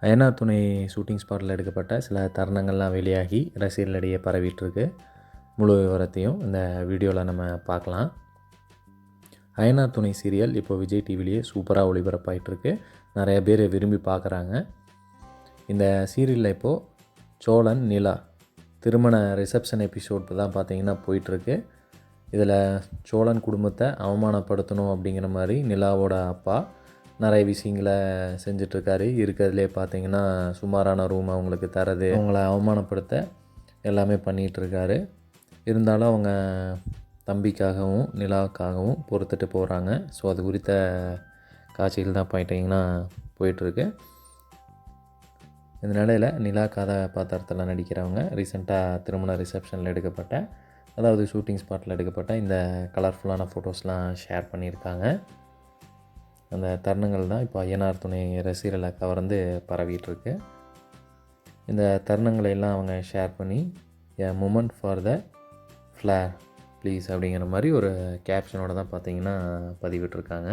அயனார் துணை ஷூட்டிங் ஸ்பாட்டில் எடுக்கப்பட்ட சில தருணங்கள்லாம் வெளியாகி ரசிகர்களிடையே பரவிட்டுருக்கு. முழு விவரத்தையும் இந்த வீடியோவில் நம்ம பார்க்கலாம். அயனார் துணை சீரியல் இப்போ விஜய் டிவிலேயே சூப்பராக ஒளிபரப்பாயிட்ருக்கு. நிறைய பேர் விரும்பி பார்க்குறாங்க. இந்த சீரியலில் இப்போது சோழன் நிலா திருமண ரிசப்ஷன் எபிசோட் தான் பார்த்திங்கன்னா போயிட்டுருக்கு. இதில் சோழன் குடும்பத்தை அவமானப்படுத்தணும் அப்படிங்கிற மாதிரி நிலாவோட அப்பா நிறைய விஷயங்களை செஞ்சிட்ருக்காரு. இருக்கிறதுலே பார்த்திங்கன்னா சுமாரான ரூம் அவங்களுக்கு தரது, அவங்கள அவமானப்படுத்த எல்லாமே பண்ணிகிட்ருக்காரு. இருந்தாலும் அவங்க தம்பிக்காகவும் நிலாவுக்காகவும் பொறுத்துட்டு போகிறாங்க. ஸோ அது குறித்த காட்சிகள் தான் பார்த்திங்கன்னா போயிட்டுருக்கு. இந்த நிலையில் நிலா கதாபாத்திரத்தில் நடிக்கிறவங்க ரீசெண்டாக திருமண ரிசப்ஷனில் எடுக்கப்பட்ட, அதாவது ஷூட்டிங் ஸ்பாட்டில் எடுக்கப்பட்ட இந்த கலர்ஃபுல்லான ஃபோட்டோஸ்லாம் ஷேர் பண்ணியிருக்காங்க. அந்த தருணங்கள் தான் இப்போ அய்யனார் துணை ரசிகர்களை கவர்ந்து பரவிட்டுருக்கு. இந்த தருணங்களை எல்லாம் அவங்க ஷேர் பண்ணி a moment for the flare please அப்படிங்கிற மாதிரி ஒரு கேப்ஷனோட தான் பார்த்திங்கன்னா பதிவிட்டிருக்காங்க.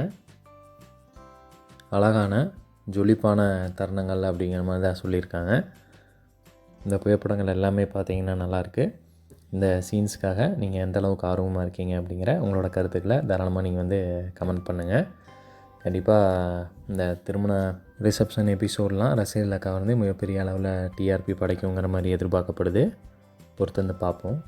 அழகான ஜொலிப்பான தருணங்கள் அப்படிங்கிற மாதிரி தான் சொல்லியிருக்காங்க. இந்த புகைப்படங்கள் எல்லாமே பார்த்திங்கன்னா நல்லாயிருக்கு. இந்த சீன்ஸுக்காக நீங்கள் எந்த அளவுக்கு ஆர்வமாக இருக்கீங்க அப்படிங்கிற உங்களோட கருத்துக்களை தாராளமாக நீங்கள் கமெண்ட் பண்ணுங்கள். கண்டிப்பாக இந்த திருமண ரிசப்ஷன் எபிசோடெலாம் ரசிகர்களை கவர்ந்து மிகப்பெரிய அளவில் டிஆர்பி படைக்குங்கிற மாதிரி எதிர்பார்க்கப்படுது. பொறுத்து வந்து பார்ப்போம்.